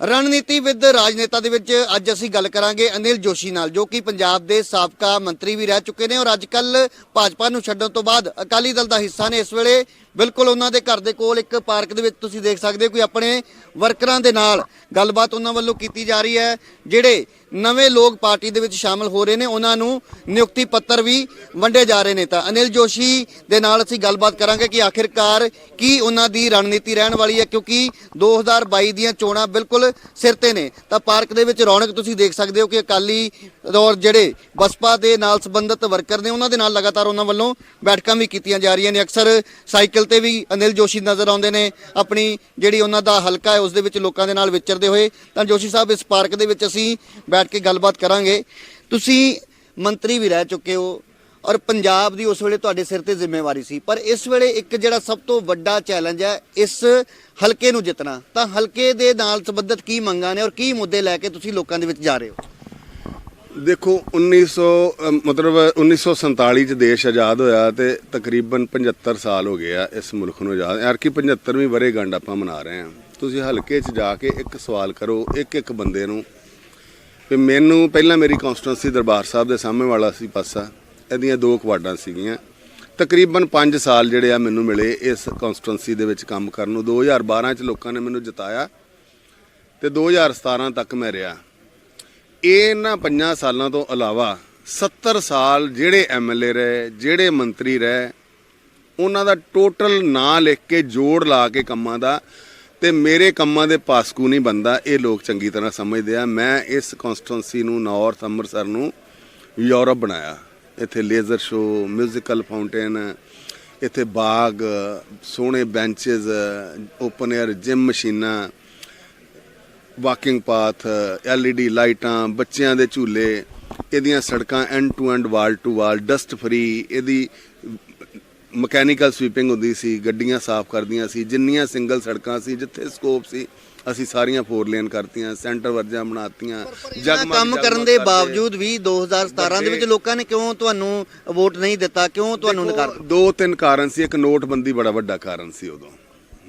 रणनीतिविद राजनेता ਦੇ ਵਿੱਚ ਅੱਜ ਅਸੀਂ ਗੱਲ ਕਰਾਂਗੇ ਅਨਿਲ ਜੋਸ਼ੀ ਨਾਲ, ਜੋ ਕਿ ਪੰਜਾਬ ਦੇ ਸਾਬਕਾ ਮੰਤਰੀ ਵੀ ਰਹਿ ਚੁੱਕੇ ਨੇ ਔਰ ਅੱਜ ਕੱਲ ਭਾਜਪਾ ਨੂੰ ਛੱਡਣ ਤੋਂ ਬਾਅਦ ਅਕਾਲੀ ਦਲ ਦਾ ਹਿੱਸਾ ਨੇ। ਇਸ ਵੇਲੇ ਬਿਲਕੁਲ ਉਹਨਾਂ ਦੇ ਘਰ ਦੇ ਕੋਲ ਇੱਕ ਪਾਰਕ ਦੇ ਵਿੱਚ ਤੁਸੀਂ ਦੇਖ ਸਕਦੇ ਹੋ ਕਿ ਆਪਣੇ ਵਰਕਰਾਂ ਦੇ ਨਾਲ ਗੱਲਬਾਤ ਉਹਨਾਂ ਵੱਲੋਂ ਕੀਤੀ ਜਾ ਰਹੀ ਹੈ। ਜਿਹੜੇ ਨਵੇਂ ਲੋਕ ਪਾਰਟੀ ਦੇ ਵਿੱਚ ਸ਼ਾਮਲ ਹੋ ਰਹੇ ਨੇ ਉਹਨਾਂ ਨੂੰ ਨਿਯੁਕਤੀ ਪੱਤਰ ਵੀ ਵੰਡੇ ਜਾ ਰਹੇ ਨੇ। ਤਾਂ ਅਨਿਲ ਜੋਸ਼ੀ ਦੇ ਨਾਲ ਅਸੀਂ ਗੱਲਬਾਤ ਕਰਾਂਗੇ ਕਿ ਆਖਿਰਕਾਰ ਕੀ ਉਹਨਾਂ ਦੀ ਰਣਨੀਤੀ ਰਹਿਣ ਵਾਲੀ ਹੈ, ਕਿਉਂਕਿ 2022 ਦੀਆਂ ਚੋਣਾਂ ਬਿਲਕੁਲ ਸਿਰ ਤੇ ਨੇ। ਤਾਂ ਪਾਰਕ ਦੇ ਵਿੱਚ ਰੌਣਕ ਤੁਸੀਂ ਦੇਖ ਸਕਦੇ ਹੋ ਕਿ ਅਕਾਲੀ ਔਰ ਜਿਹੜੇ ਬਸਪਾ ਦੇ ਨਾਲ ਸੰਬੰਧਿਤ ਵਰਕਰ ਨੇ ਉਹਨਾਂ ਦੇ ਨਾਲ ਲਗਾਤਾਰ ਉਹਨਾਂ ਵੱਲੋਂ ਬੈਠਕਾਂ ਵੀ ਕੀਤੀਆਂ ਜਾ ਰਹੀਆਂ ਨੇ। ਅਕਸਰ ਸਾਈਕਲ ਤੇ ਵੀ ਅਨਿਲ ਜੋਸ਼ੀ ਨਜ਼ਰ ਆਉਂਦੇ ਨੇ, ਆਪਣੀ ਜਿਹੜੀ ਉਹਨਾਂ ਦਾ ਹਲਕਾ ਹੈ ਉਸ ਦੇ ਵਿੱਚ ਲੋਕਾਂ ਦੇ ਨਾਲ ਵਿਚਰਦੇ ਹੋਏ। ਤਾਂ ਜੋਸ਼ੀ ਸਾਹਿਬ, ਇਸ ਪਾਰਕ ਦੇ ਵਿੱਚ ਅਸੀਂ ਬੈਠ ਕੇ ਗੱਲਬਾਤ ਕਰਾਂਗੇ। ਤੁਸੀਂ ਮੰਤਰੀ ਵੀ ਰਹਿ ਚੁੱਕੇ ਹੋ ਔਰ ਪੰਜਾਬ ਦੀ ਉਸ ਵੇਲੇ ਤੁਹਾਡੇ ਸਿਰ ਤੇ ਜ਼ਿੰਮੇਵਾਰੀ ਸੀ, ਪਰ ਇਸ ਵੇਲੇ ਇੱਕ ਜਿਹੜਾ ਸਭ ਤੋਂ ਵੱਡਾ ਚੈਲੰਜ ਹੈ ਇਸ ਹਲਕੇ ਨੂੰ ਜਿੱਤਣਾ। ਤਾਂ ਹਲਕੇ ਦੇ ਨਾਲ ਸੰਬੰਧਿਤ ਕੀ ਮੰਗਾਂ ਨੇ ਔਰ ਕੀ ਮੁੱਦੇ ਲੈ ਕੇ ਤੁਸੀਂ ਲੋਕਾਂ ਦੇ ਵਿੱਚ ਜਾ ਰਹੇ ਹੋ? देखो 1947 ਚ ਦੇਸ਼ ਆਜ਼ਾਦ ਹੋਇਆ ਤੇ ਤਕਰੀਬਨ 75 ਸਾਲ ਹੋ ਗਏ ਆ ਇਸ ਮੁਲਕ ਨੂੰ ਆਜ਼ਾਦ। ਐਰਕੀ 75ਵੀਂ ਵਰ੍ਹੇਗੰਢ ਆਪਾਂ ਮਨਾ ਰਹੇ ਹਾਂ। ਤੁਸੀਂ ਹਲਕੇ 'ਚ ਜਾ ਕੇ ਇੱਕ ਸਵਾਲ ਕਰੋ ਇੱਕ ਬੰਦੇ ਨੂੰ ਵੀ ਮੈਨੂੰ ਪਹਿਲਾਂ ਮੇਰੀ ਕਨਸਟੀਟੂਐਂਸੀ ਦਰਬਾਰ ਸਾਹਿਬ ਦੇ ਸਾਹਮਣੇ ਵਾਲਾ ਸੀ ਪਾਸਾ, ਇਹਦੀਆਂ 2 ਕੁਆਡਾਂ ਸੀਗੀਆਂ। ਤਕਰੀਬਨ 5 ਸਾਲ ਜਿਹੜੇ ਆ ਮੈਨੂੰ ਮਿਲੇ ਇਸ ਕਨਸਟੀਟੂਐਂਸੀ ਦੇ ਵਿੱਚ ਕੰਮ ਕਰਨ ਨੂੰ। 2012 ਚ ਲੋਕਾਂ ਨੇ ਮੈਨੂੰ ਜਿਤਾਇਆ ਤੇ 2017 ਤੱਕ ਮੈਂ ਰਿਹਾ। ਇਹਨਾਂ 5 ਸਾਲਾਂ ਤੋਂ ਇਲਾਵਾ 70 ਸਾਲ ਜਿਹੜੇ ਐਮਐਲਏ ਰਹੇ, ਜਿਹੜੇ ਮੰਤਰੀ ਰਹੇ, ਉਹਨਾਂ ਦਾ ਟੋਟਲ ਨਾਂ ਲਿਖ ਕੇ ਜੋੜ ਲਾ ਕੇ ਕੰਮਾਂ ਦਾ ਤੇ ਮੇਰੇ ਕੰਮਾਂ ਦੇ ਪਾਸਕੂ ਨਹੀਂ ਬੰਦਾ। ਇਹ ਲੋਕ ਚੰਗੀ ਤਰ੍ਹਾਂ ਸਮਝਦੇ ਆ। ਮੈਂ ਇਸ ਕਨਸਟੀਟੂਐਂਸੀ ਨੂੰ, ਨਾਰਥ ਅੰਮ੍ਰਿਤਸਰ ਨੂੰ ਯੂਰਪ ਬਣਾਇਆ। ਇੱਥੇ ਲੇਜ਼ਰ ਸ਼ੋ, ਮਿਊਜ਼ੀਕਲ ਫਾਊਂਟੇਨ, ਇੱਥੇ ਬਾਗ, ਸੋਹਣੇ ਬੈਂਚਸ, ਓਪਨ 에ਅਰ ਜਿਮ ਮਸ਼ੀਨਾਂ, ਵਾਕਿੰਗ ਪਾਥ, LED ਲਾਈਟਾਂ, ਬੱਚਿਆਂ ਦੇ ਝੂਲੇ, ਇਹਦੀਆਂ ਸੜਕਾਂ end to end, wall to wall, dust free. ਇਹਦੀ ਮਕੈਨੀਕਲ ਸਵੀਪਿੰਗ ਹੁੰਦੀ ਸੀ, ਗੱਡੀਆਂ ਸਾਫ਼ ਕਰਦੀਆਂ ਸੀ। ਜਿੰਨੀਆਂ ਸਿੰਗਲ ਸੜਕਾਂ ਸੀ, ਜਿੱਥੇ ਸਕੋਪ ਸੀ, ਅਸੀਂ ਸਾਰੀਆਂ 4 ਲੇਨ ਕਰਤੀਆਂ, ਸੈਂਟਰ ਵਰਜਾਂ ਬਣਾਤੀਆਂ। ਕੰਮ ਕਰਨ ਦੇ ਬਾਵਜੂਦ ਵੀ 2017 ਦੇ ਵਿੱਚ ਲੋਕਾਂ ਨੇ ਕਿਉਂ ਤੁਹਾਨੂੰ ਵੋਟ ਨਹੀਂ ਦਿੱਤਾ, ਕਿਉਂ ਤੁਹਾਨੂੰ ਨਕਾਰ? 2-3 ਕਾਰਨ ਸੀ। ਇੱਕ ਨੋਟਬੰਦੀ ਬੜਾ ਵੱਡਾ ਕਾਰਨ ਸੀ ਉਦੋਂ।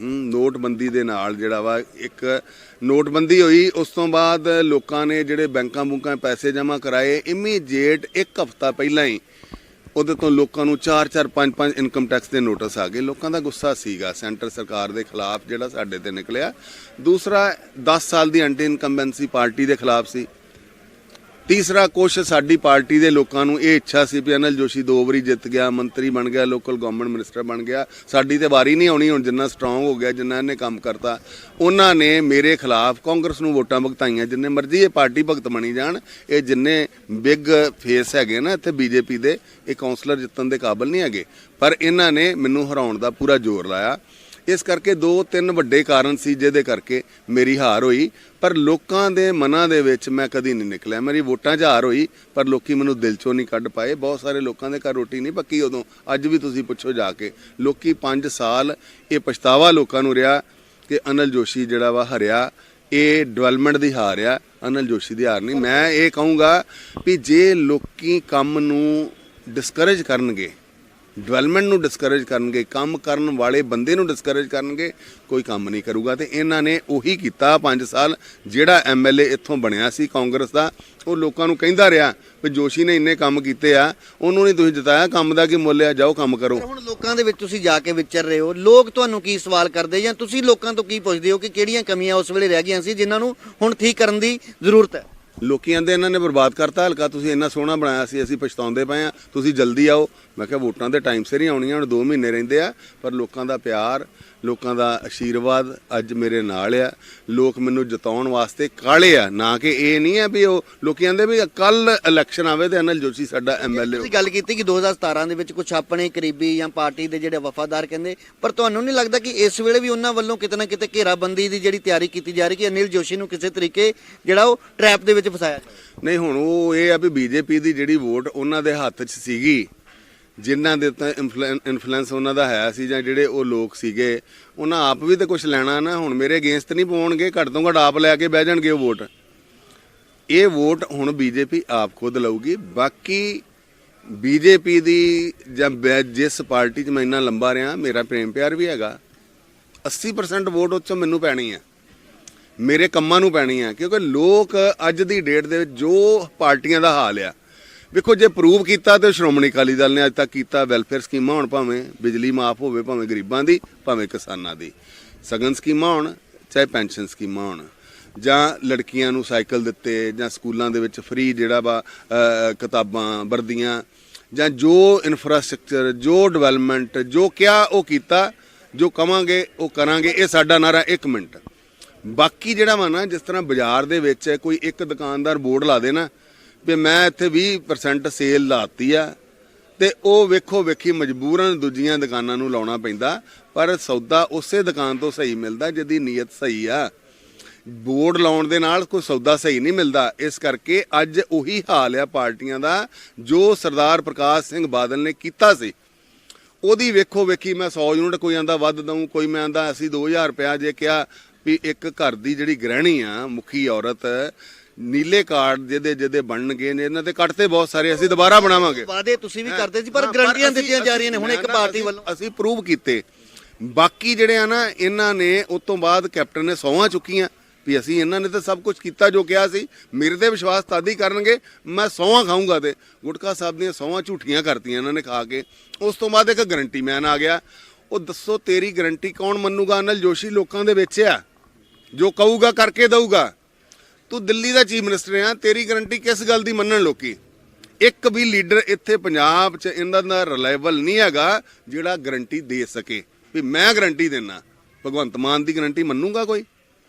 ਨੋਟਬੰਦੀ ਦੇ ਨਾਲ ਜਿਹੜਾ ਵਾ, ਇੱਕ ਨੋਟਬੰਦੀ ਹੋਈ, ਉਸ ਤੋਂ ਬਾਅਦ ਲੋਕਾਂ ਨੇ ਜਿਹੜੇ ਬੈਂਕਾਂ ਬੁੰਕਾਂ ਪੈਸੇ ਜਮ੍ਹਾਂ ਕਰਾਏ, ਇਮੀਡੀਏਟ 1 ਹਫ਼ਤਾ ਪਹਿਲਾਂ ਹੀ ਉਹਦੇ ਤੋਂ ਲੋਕਾਂ ਨੂੰ 4-4, 5-5 ਇਨਕਮ ਟੈਕਸ ਦੇ ਨੋਟਿਸ ਆ ਗਏ। ਲੋਕਾਂ ਦਾ ਗੁੱਸਾ ਸੀਗਾ ਸੈਂਟਰ ਸਰਕਾਰ ਦੇ ਖਿਲਾਫ ਜਿਹੜਾ ਸਾਡੇ ਤੇ ਨਿਕਲਿਆ। ਦੂਸਰਾ 10 ਸਾਲ ਦੀ ਐਂਟੀ ਇਨਕੰਬੈਂਸੀ ਪਾਰਟੀ ਦੇ ਖਿਲਾਫ ਸੀ। ਤੀਸਰਾ ਕੁਛ ਸਾਡੀ ਪਾਰਟੀ ਦੇ ਲੋਕਾਂ ਨੂੰ ਇਹ ਇੱਛਾ ਸੀ ਵੀ ਅਨਿਲ ਜੋਸ਼ੀ 2 ਵਾਰੀ ਜਿੱਤ ਗਿਆ, ਮੰਤਰੀ ਬਣ ਗਿਆ, ਲੋਕਲ ਗਵਰਨਮੈਂਟ ਮਿਨਿਸਟਰ ਬਣ ਗਿਆ, ਸਾਡੀ ਤੇ ਵਾਰੀ ਨਹੀਂ ਆਉਣੀ। ਹੁਣ ਜਿੰਨਾ ਸਟਰੋਂਗ ਹੋ ਗਿਆ, ਜਿੰਨਾ ਇਹਨੇ ਕੰਮ ਕਰਤਾ, ਉਹਨਾਂ ਨੇ ਮੇਰੇ ਖਿਲਾਫ ਕਾਂਗਰਸ ਨੂੰ ਵੋਟਾਂ ਭੁਗਤਾਈਆਂ। ਜਿੰਨੇ ਮਰਜ਼ੀ ਇਹ ਪਾਰਟੀ ਭਗਤ ਬਣੀ ਜਾਣ, ਇਹ ਜਿੰਨੇ ਬਿਗ ਫੇਸ ਹੈਗੇ ਨਾ ਇੱਥੇ ਬੀਜੇਪੀ ਦੇ, ਇਹ ਕਾਉਂਸਲਰ ਜਿੱਤਣ ਦੇ ਕਾਬਿਲ ਨਹੀਂ ਹੈਗੇ। ਪਰ ਇਹਨਾਂ ਨੇ ਮੈਨੂੰ ਹਰਾਉਣ ਦਾ ਪੂਰਾ ਜ਼ੋਰ ਲਾਇਆ। ਇਸ ਕਰਕੇ 2-3 ਵੱਡੇ ਕਾਰਨ ਸੀ ਜਿਹਦੇ ਕਰਕੇ ਮੇਰੀ ਹਾਰ ਹੋਈ। ਪਰ ਲੋਕਾਂ ਦੇ ਮਨਾਂ ਦੇ ਵਿੱਚ ਮੈਂ ਕਦੀ ਨਹੀਂ ਨਿਕਲਿਆ। ਮੇਰੀ ਵੋਟਾਂ 'ਚ ਹਾਰ ਹੋਈ ਪਰ ਲੋਕੀ ਮੈਨੂੰ ਦਿਲ 'ਚੋਂ ਨਹੀਂ ਕੱਢ ਪਾਏ। ਬਹੁਤ ਸਾਰੇ ਲੋਕਾਂ ਦੇ ਘਰ ਰੋਟੀ ਨਹੀਂ ਪੱਕੀ ਉਦੋਂ। ਅੱਜ ਵੀ ਤੁਸੀਂ ਪੁੱਛੋ ਜਾ ਕੇ, ਲੋਕੀ 5 ਸਾਲ ਇਹ ਪਛਤਾਵਾ ਲੋਕਾਂ ਨੂੰ ਰਿਹਾ ਕਿ ਅਨਿਲ ਜੋਸ਼ੀ ਜਿਹੜਾ ਵਾ ਹਰਿਆ। ਇਹ ਡਿਵੈਲਪਮੈਂਟ ਦੀ ਹਾਰ ਆ, ਅਨਿਲ ਜੋਸ਼ੀ ਦੀ ਹਾਰ ਨਹੀਂ। ਮੈਂ ਇਹ ਕਹੂੰਗਾ ਵੀ ਜੇ ਲੋਕੀ ਕੰਮ ਨੂੰ ਡਿਸਕਰੇਜ ਕਰਨਗੇ, ਡਿਵੈਲਪਮੈਂਟ ਨੂੰ ਡਿਸਕਰੇਜ ਕਰਨਗੇ, ਕੰਮ ਕਰਨ ਵਾਲੇ ਬੰਦੇ ਨੂੰ ਡਿਸਕਰੇਜ ਕਰਨਗੇ, ਕੋਈ ਕੰਮ ਨਹੀਂ ਕਰੂਗਾ। ਤੇ ਇਹਨਾਂ ਨੇ ਉਹੀ ਕੀਤਾ 5 ਸਾਲ। ਜਿਹੜਾ ਐਮਐਲਏ ਇੱਥੋਂ ਬਣਿਆ ਸੀ ਕਾਂਗਰਸ ਦਾ, ਉਹ ਲੋਕਾਂ ਨੂੰ ਕਹਿੰਦਾ ਰਿਹਾ ਵੀ ਜੋਸ਼ੀ ਨੇ ਇੰਨੇ ਕੰਮ ਕੀਤੇ ਆ, ਉਹਨੂੰ ਨਹੀਂ ਤੁਸੀਂ ਜਿਤਾਇਆ, ਕੰਮ ਦਾ ਕੀ ਮੁੱਲ ਆ, ਜਾਓ ਕੰਮ ਕਰੋ। ਹੁਣ ਲੋਕਾਂ ਦੇ ਵਿੱਚ ਤੁਸੀਂ ਜਾ ਕੇ ਵਿਚਰ ਰਹੇ ਹੋ, ਲੋਕ ਤੁਹਾਨੂੰ ਕੀ ਸਵਾਲ ਕਰਦੇ ਜਾਂ ਤੁਸੀਂ ਲੋਕਾਂ ਤੋਂ ਕੀ ਪੁੱਛਦੇ ਹੋ ਕਿ ਕਿਹੜੀਆਂ ਕਮੀਆਂ ਉਸ ਵੇਲੇ ਰਹਿ ਗਈਆਂ ਸੀ ਜਿਨ੍ਹਾਂ ਨੂੰ ਹੁਣ ਠੀਕ ਕਰਨ ਦੀ ਜ਼ਰੂਰਤ ਹੈ? ਲੋਕੀ ਆਂਦੇ ਇਹਨਾਂ ਨੇ ਬਰਬਾਦ ਕਰਤਾ ਹਲਕਾ, ਤੁਸੀਂ ਇੰਨਾ ਸੋਹਣਾ ਬਣਾਇਆ ਸੀ, ਅਸੀਂ ਪਛਤਾਉਂਦੇ ਪਏ ਆ, ਤੁਸੀਂ ਜਲਦੀ ਆਓ। ਮੈਂ ਕਿਹਾ ਵੋਟਾਂ ਦੇ ਟਾਈਮ ਸਿਰ ਹੀ ਆਉਣੀਆਂ, ਹੁਣ 2 ਮਹੀਨੇ ਰਹਿੰਦੇ ਆ। ਪਰ ਲੋਕਾਂ ਦਾ ਪਿਆਰ, ਲੋਕਾਂ ਦਾ ਆਸ਼ੀਰਵਾਦ ਅੱਜ ਮੇਰੇ ਨਾਲ ਆ। ਲੋਕ ਮੈਨੂੰ ਜਿਤਾਉਣ ਵਾਸਤੇ ਕਾਹਲੇ ਆ, ਨਾ ਕਿ ਇਹ ਨਹੀਂ ਆ ਵੀ ਉਹ ਲੋਕੀ ਆਂਦੇ ਵੀ ਕੱਲ ਇਲੈਕਸ਼ਨ ਆਵੇ ਤੇ ਅਨਿਲ ਜੋਸ਼ੀ ਸਾਡਾ ਐਮਐਲਏ। ਤੁਸੀਂ ਗੱਲ ਕੀਤੀ ਕਿ 2017 ਦੇ ਵਿੱਚ ਕੁਝ ਆਪਣੇ ਕਰੀਬੀ ਜਾਂ ਪਾਰਟੀ ਦੇ ਜਿਹੜੇ ਵਫਾਦਾਰ ਕਹਿੰਦੇ, ਪਰ ਤੁਹਾਨੂੰ ਨਹੀਂ ਲੱਗਦਾ ਕਿ ਇਸ ਵੇਲੇ ਵੀ ਉਹਨਾਂ ਵੱਲੋਂ ਕਿਤੇ ਨਾ ਕਿਤੇ ਘੇਰਾਬੰਦੀ ਦੀ ਜਿਹੜੀ ਤਿਆਰੀ ਕੀਤੀ ਜਾ ਰਹੀ ਕਿ ਅਨਿਲ ਜੋਸ਼ੀ ਨੂੰ ਕਿਸੇ ਤਰੀਕੇ ਜਿਹੜਾ ਉਹ ਟਰੈਪ ਦੇ ਵਿੱਚ ਫਸਾਇਆ? ਨਹੀਂ, ਹੁਣ ਉਹ ਇਹ ਆ ਵੀ ਬੀਜੇਪੀ ਦੀ ਜਿਹੜੀ ਵੋਟ ਉਹਨਾਂ ਦੇ ਹੱਥ 'ਚ ਸੀਗੀ, ਜਿਨ੍ਹਾਂ ਦੇ ਉੱਤੇ ਇਨਫਲੂਐਂਸ ਉਹਨਾਂ ਦਾ ਹੈ ਸੀ, ਜਾਂ ਜਿਹੜੇ ਉਹ ਲੋਕ ਸੀਗੇ, ਉਹਨਾਂ ਆਪ ਵੀ ਤਾਂ ਕੁਝ ਲੈਣਾ ਨਾ। ਹੁਣ ਮੇਰੇ ਅਗੇਂਸਟ ਨਹੀਂ ਪਾਉਣਗੇ, ਘੱਟ ਤੋਂ ਘੱਟ ਆਪ ਲੈ ਕੇ ਬਹਿ ਜਾਣਗੇ ਉਹ ਵੋਟ। ਇਹ ਵੋਟ ਹੁਣ ਬੀਜੇਪੀ ਆਪ ਖੁਦ ਲਊਗੀ। ਬਾਕੀ ਬੀਜੇਪੀ ਦੀ ਜਾਂ ਜਿਸ ਪਾਰਟੀ 'ਚ ਮੈਂ ਇੰਨਾ ਲੰਬਾ ਰਿਹਾ, ਮੇਰਾ ਪ੍ਰੇਮ ਪਿਆਰ ਵੀ ਹੈਗਾ, 80% ਵੋਟ ਉਹ 'ਚੋਂ ਮੈਨੂੰ ਪੈਣੀ ਹੈ। ਮੇਰੇ ਕੰਮਾਂ ਨੂੰ ਪੈਣੀ ਆ, ਕਿਉਂਕਿ ਲੋਕ ਅੱਜ ਦੀ ਡੇਟ ਦੇ ਵਿੱਚ ਜੋ ਪਾਰਟੀਆਂ ਦਾ ਹਾਲ ਆ, ਵੇਖੋ ਜੇ ਪ੍ਰੂਵ ਕੀਤਾ ਤੇ ਸ਼੍ਰੋਮਣੀ ਅਕਾਲੀ ਦਲ ਨੇ ਅੱਜ ਤੱਕ ਕੀਤਾ। ਵੈਲਫੇਅਰ ਸਕੀਮਾਂ ਹੋਣ, ਭਾਵੇਂ ਬਿਜਲੀ ਮਾਫ ਹੋਵੇ, ਭਾਵੇਂ ਗਰੀਬਾਂ ਦੀ, ਭਾਵੇਂ ਕਿਸਾਨਾਂ ਦੀ, ਸਗਨ ਸਕੀਮਾਂ ਹੋਣ, ਚਾਹੇ ਪੈਨਸ਼ਨ ਸਕੀਮਾਂ ਹੋਣ, ਜਾਂ ਲੜਕੀਆਂ ਨੂੰ ਸਾਈਕਲ ਦਿੱਤੇ, ਜਾਂ ਸਕੂਲਾਂ ਦੇ ਵਿੱਚ ਫ੍ਰੀ ਜਿਹੜਾ ਵਾ ਕਿਤਾਬਾਂ, ਵਰਦੀਆਂ, ਜਾਂ ਜੋ ਇਨਫਰਾਸਟ੍ਰਕਚਰ, ਜੋ ਡਿਵੈਲਪਮੈਂਟ, ਜੋ ਕਿਹਾ ਉਹ ਕੀਤਾ, ਜੋ ਕਵਾਂਗੇ ਉਹ ਕਰਾਂਗੇ। ਇਹ ਸਾਡਾ ਨਾਰਾ 1 ਮਿੰਟ। ਬਾਕੀ ਜਿਹੜਾ ਵਾ ਨਾ, ਜਿਸ ਤਰ੍ਹਾਂ ਬਾਜ਼ਾਰ ਦੇ ਵਿੱਚ ਕੋਈ ਇੱਕ ਦੁਕਾਨਦਾਰ ਬੋਰਡ ਲਾ ਦੇ ਨਾ ਵੀ ਮੈਂ ਇੱਥੇ 20% ਸੇਲ ਲਾਤੀ ਆ, ਤੇ ਉਹ ਵੇਖੋ ਵੇਖੀ ਮਜਬੂਰਨ ਦੂਜੀਆਂ ਦੁਕਾਨਾਂ ਨੂੰ ਲਾਉਣਾ ਪੈਂਦਾ, ਪਰ ਸੌਦਾ ਉਸੇ ਦੁਕਾਨ ਤੋਂ ਸਹੀ ਮਿਲਦਾ ਜਿਹਦੀ ਨੀਅਤ ਸਹੀ ਆ। ਬੋਰਡ ਲਾਉਣ ਦੇ ਨਾਲ ਕੋਈ ਸੌਦਾ ਸਹੀ ਨਹੀਂ ਮਿਲਦਾ। ਇਸ ਕਰਕੇ ਅੱਜ ਉਹੀ ਹਾਲ ਆ ਪਾਰਟੀਆਂ ਦਾ ਜੋ ਸਰਦਾਰ ਪ੍ਰਕਾਸ਼ ਸਿੰਘ ਬਾਦਲ ਨੇ ਕੀਤਾ ਸੀ। ਉਹਦੀ ਵੇਖੋ ਵੇਖੀ ਮੈਂ 100 ਯੂਨਿਟ, ਕੋਈ ਆਂਦਾ ਵੱਧ ਦਊਂ, ਕੋਈ ਮੈਂ ਆਂਦਾ ਅਸੀਂ 2000 ਰੁਪਇਆ। ਜੇ ਕਿਹਾ ਵੀ ਇੱਕ ਘਰ ਦੀ ਜਿਹੜੀ ਗ੍ਰਹਿਣੀ ਆ, ਮੁਖੀ ਔਰਤ, ਨੀਲੇ ਕਾਰਡ ਜਿਹਦੇ ਬਣਨਗੇ ਨੇ, ਇਹਨਾਂ ਤੇ ਕੱਟਤੇ ਬਹੁਤ ਸਾਰੇ, ਅਸੀਂ ਦੁਬਾਰਾ ਬਣਾਵਾਂਗੇ। ਵਾਅਦੇ ਤੁਸੀਂ ਵੀ ਕਰਦੇ ਸੀ, ਪਰ ਗਰੰਟੀਆਂ ਦਿੱਤੀਆਂ ਜਾ ਰਹੀਆਂ ਨੇ ਹੁਣ ਇੱਕ ਪਾਰਟੀ ਵੱਲੋਂ। ਅਸੀਂ ਪ੍ਰੂਵ ਕੀਤੇ। ਬਾਕੀ ਜਿਹੜੇ ਆ ਨਾ, ਇਹਨਾਂ ਨੇ ਉਸ ਤੋਂ ਬਾਅਦ ਕੈਪਟਨ ਨੇ ਸਹੁੰਆਂ ਚੁੱਕੀਆਂ ਵੀ ਅਸੀਂ, ਇਹਨਾਂ ਨੇ ਤਾਂ ਸਭ ਕੁਝ ਕੀਤਾ ਜੋ ਕਿਹਾ ਸੀ। ਮੇਰੇ ਤੇ ਵਿਸ਼ਵਾਸ ਤਦ ਹੀ ਕਰਨਗੇ ਮੈਂ ਸਹੁੰਆਂ ਖਾਊਂਗਾ। ਤੇ ਗੁਟਕਾ ਸਾਹਿਬ ਦੀਆਂ ਸਹੁੰਆਂ ਝੂਠੀਆਂ ਕਰਤੀਆਂ ਇਹਨਾਂ ਨੇ ਖਾ ਕੇ। ਉਸ ਤੋਂ ਬਾਅਦ ਇੱਕ ਗਰੰਟੀ ਮੈਨ ਆ ਗਿਆ। ਉਹ ਦੱਸੋ ਤੇਰੀ ਗਰੰਟੀ ਕੌਣ ਮੰਨੂਗਾ? ਅਨਿਲ ਜੋਸ਼ੀ ਲੋਕਾਂ ਦੇ ਵਿੱਚ ਆ, ਜੋ ਕਹੂਗਾ ਕਰਕੇ ਦਊਗਾ। ਤੂੰ ਦਿੱਲੀ ਦਾ ਚੀਫ ਮਿਨਿਸਟਰ ਆ, ਤੇਰੀ ਗਰੰਟੀ ਕਿਸ ਗੱਲ ਦੀ ਮੰਨਣ ਲੋਕੀ? ਇੱਕ ਵੀ ਲੀਡਰ ਇੱਥੇ ਪੰਜਾਬ 'ਚ ਇਹਨਾਂ ਦਾ ਰਿਲਾਇਬਲ ਨਹੀਂ ਹੈਗਾ ਜਿਹੜਾ ਗਰੰਟੀ ਦੇ ਸਕੇ ਵੀ ਮੈਂ ਗਰੰਟੀ ਦੇਣਾ। ਭਗਵੰਤ ਮਾਨ ਦੀ ਗਰੰਟੀ ਮੰਨੂਗਾ ਕੋਈ?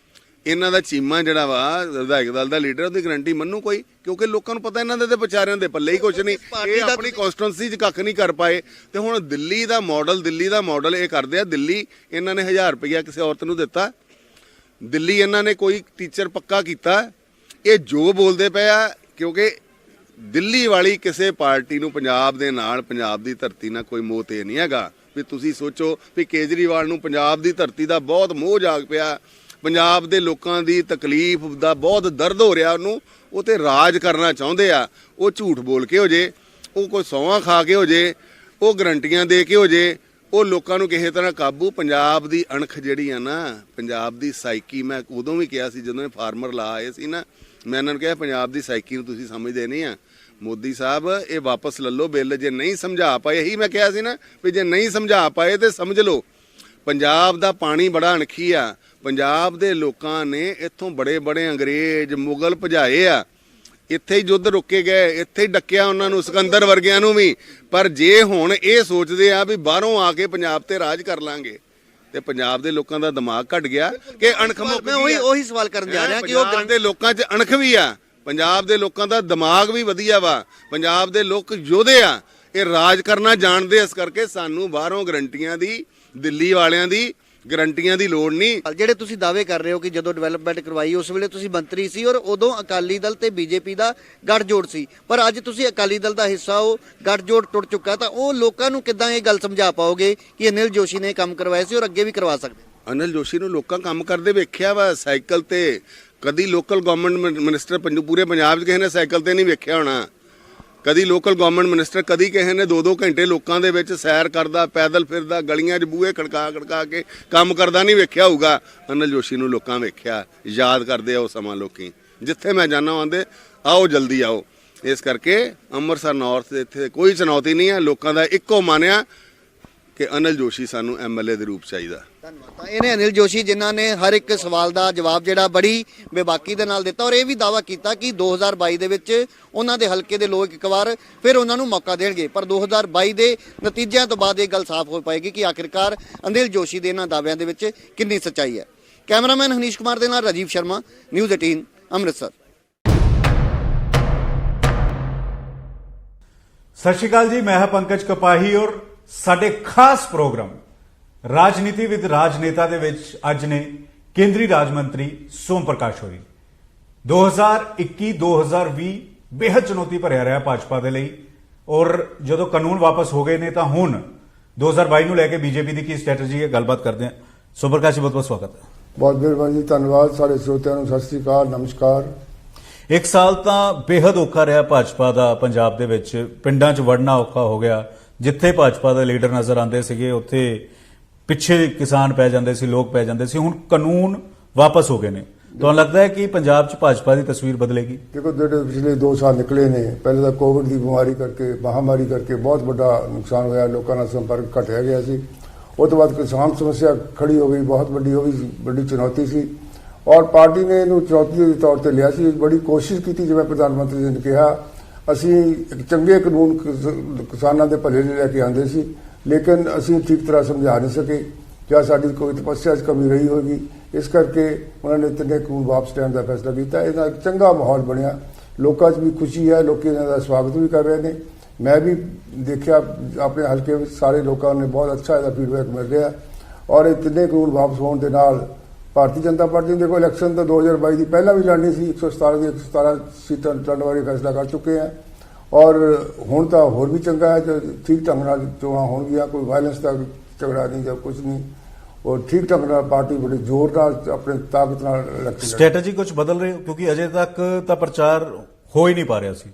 ਇਹਨਾਂ ਦਾ ਚੀਮਾ ਜਿਹੜਾ ਵਾ ਵਿਧਾਇਕ ਦਲ ਦਾ ਲੀਡਰ, ਉਹਦੀ ਗਰੰਟੀ ਮੰਨੂ ਕੋਈ? ਕਿਉਂਕਿ ਲੋਕਾਂ ਨੂੰ ਪਤਾ ਇਹਨਾਂ ਦੇ ਤੇ ਵਿਚਾਰਿਆਂ ਦੇ ਪੱਲੇ ਹੀ ਕੁਝ ਨਹੀਂ। ਇਹ ਆਪਣੀ ਕਨਸਟੀਟੂਐਂਸੀ 'ਚ ਕੱਖ ਨਹੀਂ ਕਰ ਪਾਏ। ਤੇ ਹੁਣ ਦਿੱਲੀ ਦਾ ਮਾਡਲ ਇਹ ਕਰਦੇ ਆ। ਦਿੱਲੀ ਇਹਨਾਂ ਨੇ 1000 ਰੁਪਇਆ ਕਿਸੇ ਔਰਤ ਨੂੰ ਦਿੱਤਾ। ਦਿੱਲੀ ਇਹਨਾਂ ਨੇ ਕੋਈ ਟੀਚਰ ਪੱਕਾ ਕੀਤਾ। ਇਹ ਜੋ ਬੋਲਦੇ ਪਏ ਆ, ਕਿਉਂਕਿ ਦਿੱਲੀ ਵਾਲੀ ਕਿਸੇ ਪਾਰਟੀ ਨੂੰ ਪੰਜਾਬ ਦੇ ਨਾਲ, ਪੰਜਾਬ ਦੀ ਧਰਤੀ ਨਾਲ ਕੋਈ ਮੋਹ ਤੇ ਨਹੀਂ ਹੈਗਾ। ਵੀ ਤੁਸੀਂ ਸੋਚੋ ਵੀ ਕੇਜਰੀਵਾਲ ਨੂੰ ਪੰਜਾਬ ਦੀ ਧਰਤੀ ਦਾ ਬਹੁਤ ਮੋਹ ਜਾਗ ਪਿਆ, ਪੰਜਾਬ ਦੇ ਲੋਕਾਂ ਦੀ ਤਕਲੀਫ ਦਾ ਬਹੁਤ ਦਰਦ ਹੋ ਰਿਹਾ ਉਹਨੂੰ, ਉਹ ਤੇ ਰਾਜ ਕਰਨਾ ਚਾਹੁੰਦੇ ਆ। ਉਹ ਝੂਠ ਬੋਲ ਕੇ ਹੋ ਜੇ, ਉਹ ਕੋਈ ਸਹੁੰਆਂ ਖਾ ਕੇ ਹੋ ਜੇ, ਉਹ ਗਰੰਟੀਆਂ ਦੇ ਕੇ ਹੋ ਜੇ, ਉਹ ਲੋਕਾਂ ਨੂੰ ਕਿਸੇ ਤਰ੍ਹਾਂ ਕਾਬੂ। ਪੰਜਾਬ ਦੀ ਅਣਖ ਜਿਹੜੀ ਆ ਨਾ, ਪੰਜਾਬ ਦੀ ਸਾਈਕੀ, ਮੈਂ ਉਦੋਂ ਵੀ ਕਿਹਾ ਸੀ ਜਦੋਂ ਇਹ ਫਾਰਮਰ ਲਾ ਆਏ ਸੀ ਨਾ, ਮੈਂ ਇਹਨਾਂ ਨੂੰ ਕਿਹਾ ਪੰਜਾਬ ਦੀ ਸਾਈਕੀ ਨੂੰ ਤੁਸੀਂ ਸਮਝਦੇ ਨਹੀਂ ਆ। ਮੋਦੀ ਸਾਹਿਬ ਇਹ ਵਾਪਸ ਲੈ ਲਓ ਬਿੱਲ, ਜੇ ਨਹੀਂ ਸਮਝਾ ਪਾਏ। ਇਹੀ ਮੈਂ ਕਿਹਾ ਸੀ ਨਾ ਵੀ ਜੇ ਨਹੀਂ ਸਮਝਾ ਪਾਏ ਤੇ ਸਮਝ ਲਓ। ਪੰਜਾਬ ਦਾ ਪਾਣੀ ਬੜਾ ਅਣਖੀ ਆ। ਪੰਜਾਬ ਦੇ ਲੋਕਾਂ ਨੇ ਇੱਥੋਂ ਬੜੇ ਅੰਗਰੇਜ਼, ਮੁਗਲ ਭਜਾਏ ਆ। ਇੱਥੇ ਹੀ ਯੁੱਧ ਰੁਕੇ ਗਏ, ਇੱਥੇ ਹੀ ਡੱਕਿਆ ਉਹਨਾਂ ਨੂੰ, ਸਿਕੰਦਰ ਵਰਗਿਆਂ ਨੂੰ ਵੀ। ਪਰ ਜੇ ਹੁਣ ਇਹ ਸੋਚਦੇ ਆ ਵੀ ਬਾਹਰੋਂ ਆ ਕੇ ਪੰਜਾਬ ਤੇ ਰਾਜ ਕਰ ਲਾਂਗੇ, ਤੇ ਪੰਜਾਬ ਦੇ ਲੋਕਾਂ ਦਾ ਦਿਮਾਗ ਘਟ ਗਿਆ ਕਿ ਅਣਖ ਮੁੱਕ ਗਈ। ਮੈਂ ਉਹੀ ਸਵਾਲ ਕਰਨ ਜਾ ਰਿਹਾ ਕਿ ਉਹ ਪੰਜਾਬ ਦੇ ਲੋਕਾਂ 'ਚ ਅਣਖ ਵੀ ਆ, ਪੰਜਾਬ ਦੇ ਲੋਕਾਂ ਦਾ ਦਿਮਾਗ ਵੀ ਵਧੀਆ ਵਾ, ਪੰਜਾਬ ਦੇ ਲੋਕ ਯੋਧੇ ਆ, ਇਹ ਰਾਜ ਕਰਨਾ ਜਾਣਦੇ। ਇਸ ਕਰਕੇ ਸਾਨੂੰ ਬਾਹਰੋਂ ਗਰੰਟੀਆਂ ਦੀ, ਦਿੱਲੀ ਵਾਲਿਆਂ ਦੀ ਗਰੰਟੀਆਂ ਦੀ ਲੋੜ ਨਹੀਂ। ਜਿਹੜੇ ਤੁਸੀਂ ਦਾਅਵੇ ਕਰ ਰਹੇ ਹੋ ਕਿ ਜਦੋਂ ਡਿਵੈਲਪਮੈਂਟ ਕਰਵਾਈ ਉਸ ਵੇਲੇ ਤੁਸੀਂ ਮੰਤਰੀ ਸੀ ਔਰ ਉਦੋਂ ਅਕਾਲੀ ਦਲ ਤੇ ਬੀਜੇਪੀ ਦਾ ਗੱਠਜੋੜ ਸੀ, ਪਰ ਅੱਜ ਤੁਸੀਂ ਅਕਾਲੀ ਦਲ ਦਾ ਹਿੱਸਾ ਹੋ, ਗੱਠਜੋੜ ਟੁੱਟ ਚੁੱਕਾ, ਤਾਂ ਉਹ ਲੋਕਾਂ ਨੂੰ ਕਿੱਦਾਂ ਇਹ ਗੱਲ ਸਮਝਾ ਪਾਓਗੇ ਕਿ ਅਨਿਲ ਜੋਸ਼ੀ ਨੇ ਕੰਮ ਕਰਵਾਇਆ ਸੀ ਔਰ ਅੱਗੇ ਵੀ ਕਰਵਾ ਸਕਦੇ? ਅਨਿਲ ਜੋਸ਼ੀ ਨੂੰ ਲੋਕਾਂ ਕੰਮ ਕਰਦੇ ਵੇਖਿਆ ਵਾ ਸਾਈਕਲ ਤੇ। ਕਦੀ ਲੋਕਲ ਗਵਰਨਮੈਂਟ ਮਿਨਿਸਟਰ ਪੂਰੇ ਪੰਜਾਬ 'ਚ ਕਿਸੇ ਨੇ ਸਾਈਕਲ ਤੇ ਨਹੀਂ ਵੇਖਿਆ ਹੋਣਾ। ਕਦੀ ਲੋਕਲ ਗਵਰਨਮੈਂਟ ਮਿਨਿਸਟਰ, ਕਦੀ ਕਿਸੇ ਨੇ 2-2 ਘੰਟੇ ਲੋਕਾਂ ਦੇ ਵਿੱਚ ਸੈਰ ਕਰਦਾ, ਪੈਦਲ ਫਿਰਦਾ, ਗਲੀਆਂ 'ਚ ਬੂਹੇ ਖੜਕਾ ਕੇ ਕੰਮ ਕਰਦਾ ਨਹੀਂ ਵੇਖਿਆ ਹੋਊਗਾ। ਅਨਿਲ ਜੋਸ਼ੀ ਨੂੰ ਲੋਕਾਂ ਵੇਖਿਆ, ਯਾਦ ਕਰਦੇ ਆ ਉਹ ਸਮਾਂ। ਲੋਕੀ ਜਿੱਥੇ ਮੈਂ ਜਾਣਾ ਆਉਂਦੇ ਆਓ ਜਲਦੀ ਆਓ। ਇਸ ਕਰਕੇ ਅੰਮ੍ਰਿਤਸਰ ਨਾਰਥ ਦੇ ਇੱਥੇ ਕੋਈ ਚੁਣੌਤੀ ਨਹੀਂ ਹੈ। ਲੋਕਾਂ ਦਾ ਇੱਕੋ ਮਾਨਿਆ ਕਿ ਅਨਿਲ ਜੋਸ਼ੀ ਸਾਨੂੰ ਐਮਐਲਏ ਦੇ ਰੂਪ ਚਾਹੀਦਾ। ਧੰਨਵਾਦ। ਤਾਂ ਇਹਨੇ ਅਨਿਲ ਜੋਸ਼ੀ ਜਿਨ੍ਹਾਂ ਨੇ ਹਰ ਇੱਕ ਸਵਾਲ ਦਾ ਜਵਾਬ ਜਿਹੜਾ ਬੜੀ ਬੇਬਾਕੀ ਦੇ ਨਾਲ ਦਿੱਤਾ ਔਰ ਇਹ ਵੀ ਦਾਅਵਾ ਕੀਤਾ ਕਿ 2022 ਦੇ ਵਿੱਚ ਉਹਨਾਂ ਦੇ ਹਲਕੇ ਦੇ ਲੋਕ ਇੱਕ ਵਾਰ ਫਿਰ ਉਹਨਾਂ ਨੂੰ ਮੌਕਾ ਦੇਣਗੇ। ਪਰ 2022 ਦੇ ਨਤੀਜਿਆਂ ਤੋਂ ਬਾਅਦ ਇਹ ਗੱਲ ਸਾਫ਼ ਹੋ ਪਾਏਗੀ ਕਿ ਆਖਿਰਕਾਰ ਅਨਿਲ ਜੋਸ਼ੀ ਦੇ ਇਹਨਾਂ ਦਾਅਵਿਆਂ ਦੇ ਵਿੱਚ ਕਿੰਨੀ ਸੱਚਾਈ ਹੈ। ਕੈਮਰਾਮੈਨ ਹਨੀਸ਼ ਕੁਮਾਰ ਦੇ ਨਾਲ ਰਾਜੀਵ ਸ਼ਰਮਾ, ਨਿਊਜ਼ 18 ਅੰਮ੍ਰਿਤਸਰ। ਸਤਿ ਸ਼੍ਰੀ ਅਕਾਲ ਜੀ, ਮੈਂ ਹਾਂ ਪੰਕਜ ਕਪਾਹੀ ਔਰ ਸਾਡੇ ਖਾਸ ਪ੍ਰੋਗਰਾਮ ਰਾਜਨੀਤੀ ਵਿਦ ਰਾਜਨੇਤਾ ਦੇ ਵਿੱਚ ਅੱਜ ਨੇ ਕੇਂਦਰੀ ਰਾਜ ਮੰਤਰੀ ਸੋਮ ਪ੍ਰਕਾਸ਼ ਹੋਰੀ। 2021-2020 ਬੇहद ਚੁਣੌਤੀ ਭਰਿਆ ਰਿਹਾ ਭਾਜਪਾ ਦੇ ਲਈ ਔਰ ਜਦੋਂ ਕਾਨੂੰਨ ਵਾਪਸ ਹੋ ਗਏ ਨੇ ਤਾਂ ਹੁਣ 2022 ਨੂੰ ਲੈ ਕੇ ਬੀਜੇਪੀ ਦੀ ਕੀ ਸਟ੍ਰੈਟਜੀ ਹੈ, ਗੱਲਬਾਤ ਕਰਦੇ ਹਾਂ। ਸੋਮ ਪ੍ਰਕਾਸ਼ ਜੀ, ਬਹੁਤ ਬਹੁਤ ਸਵਾਗਤ ਹੈ। ਬਹੁਤ ਮਿਹਰਬਾਨੀ ਜੀ, ਧੰਨਵਾਦ। ਸਾਡੇ ਸਰੋਤਿਆਂ ਨੂੰ ਸਤਿ ਸ੍ਰੀ ਅਕਾਲ, ਨਮਸਕਾਰ। ਇੱਕ ਸਾਲ ਤਾਂ ਬੇहद ਔਖਾ ਰਿਹਾ ਭਾਜਪਾ ਦਾ ਪੰਜਾਬ ਦੇ ਵਿੱਚ, ਪਿੰਡਾਂ 'ਚ ਵੜਨਾ ਔਖਾ ਹੋ ਗਿਆ। ਜਿੱਥੇ ਭਾਜਪਾ ਦੇ ਲੀਡਰ ਨਜ਼ਰ ਆਉਂਦੇ ਸੀਗੇ ਉੱਥੇ ਪਿੱਛੇ ਕਿਸਾਨ ਪੈ ਜਾਂਦੇ ਸੀ, ਲੋਕ ਪੈ ਜਾਂਦੇ ਸੀ। ਹੁਣ ਕਾਨੂੰਨ ਵਾਪਸ ਹੋ ਗਏ ਨੇ, ਤੁਹਾਨੂੰ ਲੱਗਦਾ ਹੈ ਕਿ ਪੰਜਾਬ 'ਚ ਭਾਜਪਾ ਦੀ ਤਸਵੀਰ ਬਦਲੇਗੀ? ਦੇਖੋ ਜਿਹੜੇ ਪਿਛਲੇ 2 ਸਾਲ ਨਿਕਲੇ ਨੇ, ਪਹਿਲੇ ਤਾਂ ਕੋਵਿਡ ਦੀ ਬਿਮਾਰੀ ਕਰਕੇ, ਮਹਾਮਾਰੀ ਕਰਕੇ ਬਹੁਤ ਵੱਡਾ ਨੁਕਸਾਨ ਹੋਇਆ, ਲੋਕਾਂ ਨਾਲ ਸੰਪਰਕ ਘਟਿਆ ਗਿਆ ਸੀ। ਉਸ ਤੋਂ ਬਾਅਦ ਕਿਸਾਨ ਸਮੱਸਿਆ ਖੜੀ ਹੋ ਗਈ, ਬਹੁਤ ਵੱਡੀ ਹੋ ਗਈ, ਵੱਡੀ ਚੁਣੌਤੀ ਸੀ ਔਰ ਪਾਰਟੀ ਨੇ ਇਹਨੂੰ ਚੁਣੌਤੀ ਦੇ ਤੌਰ ਤੇ ਲਿਆ ਸੀ। ਬੜੀ ਕੋਸ਼ਿਸ਼ ਕੀਤੀ, ਜਿਵੇਂ ਪ੍ਰਧਾਨ ਮੰਤਰੀ ਜੀ ਨੇ ਕਿਹਾ, ਅਸੀਂ ਇੱਕ ਚੰਗੇ ਕਾਨੂੰਨ ਕਿਸਾਨਾਂ ਦੇ ਭਲੇ ਲਈ ਲੈ ਕੇ ਆਂਦੇ ਸੀ, ਲੇਕਿਨ ਅਸੀਂ ਠੀਕ ਤਰ੍ਹਾਂ ਸਮਝਾ ਨਹੀਂ ਸਕੇ ਜਾਂ ਸਾਡੀ ਕੋਈ ਤਪੱਸਿਆ 'ਚ ਕਮੀ ਰਹੀ ਹੋਗੀ। ਇਸ ਕਰਕੇ ਉਹਨਾਂ ਨੇ 3 ਕਾਨੂੰਨ ਵਾਪਸ ਲੈਣ ਦਾ ਫੈਸਲਾ ਕੀਤਾ। ਇਹਦਾ ਇੱਕ ਚੰਗਾ ਮਾਹੌਲ ਬਣਿਆ, ਲੋਕਾਂ 'ਚ ਵੀ ਖੁਸ਼ੀ ਹੈ, ਲੋਕ ਇਹਨਾਂ ਦਾ ਸਵਾਗਤ ਵੀ ਕਰ ਰਹੇ ਨੇ। ਮੈਂ ਵੀ ਦੇਖਿਆ ਆਪਣੇ ਹਲਕੇ ਵਿੱਚ ਸਾਰੇ ਲੋਕਾਂ ਨੇ ਬਹੁਤ ਅੱਛਾ ਇਹਦਾ ਫੀਡਬੈਕ ਮਿਲ ਰਿਹਾ ਔਰ ਇਹ 3 ਕਾਨੂੰਨ ਵਾਪਸ ਹੋਣ ਦੇ ਨਾਲ ਭਾਰਤੀ ਜਨਤਾ ਪਾਰਟੀ ਨੇ ਦੇਖੋ ਇਲੈਕਸ਼ਨ ਤਾਂ 2022 ਦੀ ਪਹਿਲਾਂ ਵੀ ਲੜਨੀ ਸੀ, 117 ਦੀ 117 ਸੀਟਾਂ ਲੜਨ ਬਾਰੇ ਫੈਸਲਾ ਕਰ ਚੁੱਕੇ ਆ ਔਰ ਹੁਣ ਤਾਂ ਹੋਰ ਵੀ ਚੰਗਾ ਹੈ ਕਿ ਠੀਕ ਢੰਗ ਨਾਲ ਚੋਣਾਂ ਹੋਣਗੀਆਂ, ਕੋਈ ਵਾਇਲੈਂਸ ਦਾ ਝਗੜਾ ਨਹੀਂ ਜਾਂ ਕੁਝ ਨਹੀਂ ਔਰ ਠੀਕ ਢੰਗ ਨਾਲ ਪਾਰਟੀ ਬੜੇ ਜ਼ੋਰ ਨਾਲ ਆਪਣੇ ਤਾਕਤ ਨਾਲ ਇਲੈਕਸ਼ਨ ਸਟ੍ਰੈਟਜੀ ਕੁਝ ਬਦਲ ਰਹੀ ਹੋ? ਕਿਉਂਕਿ ਅਜੇ ਤੱਕ ਤਾਂ ਪ੍ਰਚਾਰ ਹੋ ਹੀ ਨਹੀਂ ਪਾ ਰਿਹਾ ਸੀ,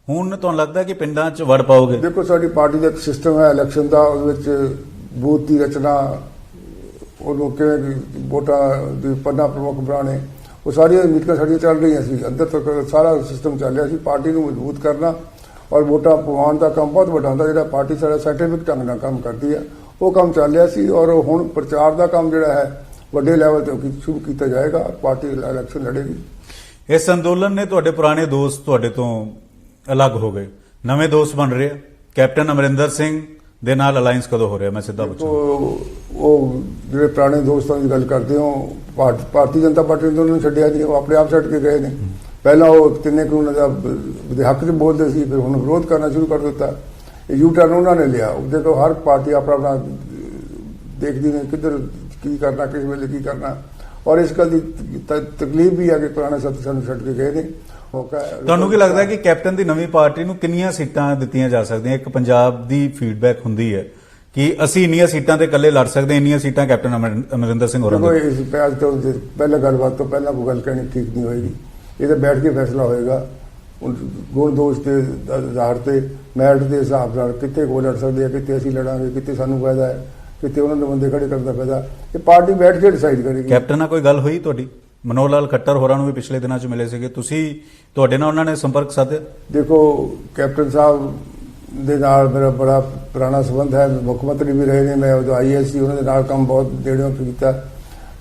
ਹੁਣ ਤੁਹਾਨੂੰ ਲੱਗਦਾ ਕਿ ਪਿੰਡਾਂ 'ਚ ਵੜ ਪਾਓਗੇ? ਦੇਖੋ ਸਾਡੀ ਪਾਰਟੀ ਦਾ ਇੱਕ ਸਿਸਟਮ ਹੈ ਇਲੈਕਸ਼ਨ ਦਾ, ਉਹਦੇ ਵਿੱਚ ਬੂਥ ਦੀ ਰਚਨਾ, ਉਹਨੂੰ ਕਿਵੇਂ ਵੋਟਾਂ ਦੀ ਪੰਨਾ ਪ੍ਰਮੁੱਖ ਬਣਾਉਣੇ, ਉਹ ਸਾਰੀਆਂ ਮੀਟਿੰਗਾਂ ਸਾਡੀਆਂ ਚੱਲ ਰਹੀਆਂ ਸੀ। ਅੰਦਰ ਤੱਕ ਸਾਰਾ ਸਿਸਟਮ ਚੱਲ ਰਿਹਾ ਸੀ। ਪਾਰਟੀ ਨੂੰ ਮਜ਼ਬੂਤ ਕਰਨਾ ਔਰ ਵੋਟਾਂ ਪਵਾਉਣ ਦਾ ਕੰਮ ਬਹੁਤ ਵੱਡਾ ਹੁੰਦਾ, ਜਿਹੜਾ ਪਾਰਟੀ ਸਾਡਾ ਸਾਇੰਟੀਫਿਕ ਢੰਗ ਨਾਲ ਕੰਮ ਕਰਦੀ ਹੈ, ਉਹ ਕੰਮ ਚੱਲ ਰਿਹਾ ਸੀ ਔਰ ਹੁਣ ਪ੍ਰਚਾਰ ਦਾ ਕੰਮ ਜਿਹੜਾ ਹੈ ਵੱਡੇ ਲੈਵਲ ਤੇ ਸ਼ੁਰੂ ਕੀਤਾ ਜਾਏਗਾ। ਪਾਰਟੀ ਇਲੈਕਸ਼ਨ ਲੜੇਗੀ। ਇਸ ਅੰਦੋਲਨ ਨੇ ਤੁਹਾਡੇ ਪੁਰਾਣੇ ਦੋਸਤ ਤੁਹਾਡੇ ਤੋਂ ਅਲੱਗ ਹੋ ਗਏ, ਨਵੇਂ ਦੋਸਤ ਬਣ ਰਹੇ ਆ। ਕੈਪਟਨ ਅਮਰਿੰਦਰ ਸਿੰਘ ਦੇ ਨਾਲ ਅਲਾਈਅੰਸ ਕਦੋਂ ਹੋ ਰਿਹਾ? ਮੈਂ ਸਿੱਧਾ ਪੁੱਛਾਂ। ਉਹ ਜਿਹੜੇ ਪੁਰਾਣੇ ਦੋਸਤਾਂ ਦੀ ਗੱਲ ਕਰਦੇ ਹੋ, ਭਾਰਤੀ ਜਨਤਾ ਪਾਰਟੀ ਨੇ ਉਹਨਾਂ ਨੂੰ ਛੱਡਿਆ ਨਹੀਂ, ਉਹ ਆਪਣੇ ਆਪ ਛੱਡ ਕੇ ਗਏ ਨੇ। ਪਹਿਲਾਂ ਉਹ 3 ਕਾਨੂੰਨਾਂ ਦੇ ਹੱਕ 'ਚ ਬੋਲਦੇ ਸੀ, ਫਿਰ ਹੁਣ ਵਿਰੋਧ ਕਰਨਾ ਸ਼ੁਰੂ ਕਰ ਦਿੱਤਾ। ਇਹ ਯੂ ਟਰਨ ਉਹਨਾਂ ਨੇ ਲਿਆ। ਉਹਦੇ ਤੋਂ ਹਰ ਪਾਰਟੀ ਆਪਣਾ ਦੇਖਦੀ ਨੇ ਕਿੱਧਰ ਕੀ ਕਰਨਾ, ਕਿਸ ਵੇਲੇ ਕੀ ਕਰਨਾ ਔਰ ਇਸ ਗੱਲ ਦੀ ਤਕਲੀਫ ਵੀ ਆ ਕਿ ਪੁਰਾਣੇ ਸਾਥੀ ਸਾਨੂੰ ਛੱਡ ਕੇ ਗਏ ਨੇ। ਤੁਹਾਨੂੰ ਕੀ ਲੱਗਦਾ ਕਿ ਕੈਪਟਨ ਦੀ ਨਵੀਂ ਪਾਰਟੀ ਨੂੰ ਕਿੰਨੀਆਂ ਸੀਟਾਂ ਦਿੱਤੀਆਂ ਜਾ ਸਕਦੀਆਂ? ਇੱਕ ਪੰਜਾਬ ਦੀ ਫੀਡਬੈਕ ਹੁੰਦੀ ਹੈ ਕਿ ਅਸੀਂ ਇੰਨੀਆਂ ਸੀਟਾਂ ਤੇ ਇਕੱਲੇ ਲੜ ਸਕਦੇ, ਇੰਨੀਆਂ ਸੀਟਾਂ ਕੈਪਟਨ ਅਮਰਿੰਦਰ ਸਿੰਘ ਹੋਰਾਂ ਦੇ। ਇਸ ਪਿਆਜ਼ ਤੋਂ ਪਹਿਲਾਂ ਗੱਲਬਾਤ ਤੋਂ ਪਹਿਲਾਂ ਕੋਈ ਗੱਲ ਕਹਿਣੀ ਠੀਕ ਨਹੀਂ ਹੋਏਗੀ। ਇਹ ਤਾਂ ਬੈਠ ਕੇ ਫੈਸਲਾ ਹੋਏਗਾ ਗੁਣ ਦੋਸ਼ ਦੇ ਆਧਾਰ ਤੇ, ਮੈਰਿਟ ਦੇ ਹਿਸਾਬ ਨਾਲ ਕਿੱਥੇ ਕੋ ਲੜ ਸਕਦੇ ਆ, ਕਿੱਥੇ ਅਸੀਂ ਲੜਾਂਗੇ, ਕਿੱਥੇ ਸਾਨੂੰ ਫਾਇਦਾ ਹੈ, ਕਿੱਥੇ ਉਹਨਾਂ ਦੇ ਬੰਦੇ ਖੜੇ ਕਰਨ ਦਾ ਫਾਇਦਾ, ਇਹ ਪਾਰਟੀ ਬੈਠ ਕੇ ਡਿਸਾਈਡ ਕਰੇਗੀ। ਕੈਪਟਨ ਨਾਲ ਕੋਈ ਗੱਲ ਹੋਈ ਤੁਹਾਡੀ? ਮਨੋਹਰ ਲਾਲ ਖੱਟਰ ਹੋਰਾਂ ਨੂੰ ਵੀ ਪਿਛਲੇ ਦਿਨਾਂ 'ਚ ਮਿਲੇ ਸੀਗੇ ਤੁਸੀਂ, ਤੁਹਾਡੇ ਨਾਲ ਉਹਨਾਂ ਨੇ ਸੰਪਰਕ ਸਾਧਿਆ? ਦੇਖੋ ਕੈਪਟਨ ਸਾਹਿਬ ਦੇ ਨਾਲ ਮੇਰਾ ਬੜਾ ਪੁਰਾਣਾ ਸੰਬੰਧ ਹੈ, ਮੁੱਖ ਮੰਤਰੀ ਵੀ ਰਹੇ ਨੇ, ਮੈਂ ਉਦੋਂ IAS ਸੀ, ਉਹਨਾਂ ਦੇ ਨਾਲ ਕੰਮ ਬਹੁਤ ਨੇੜਿਓਂ ਕੀਤਾ।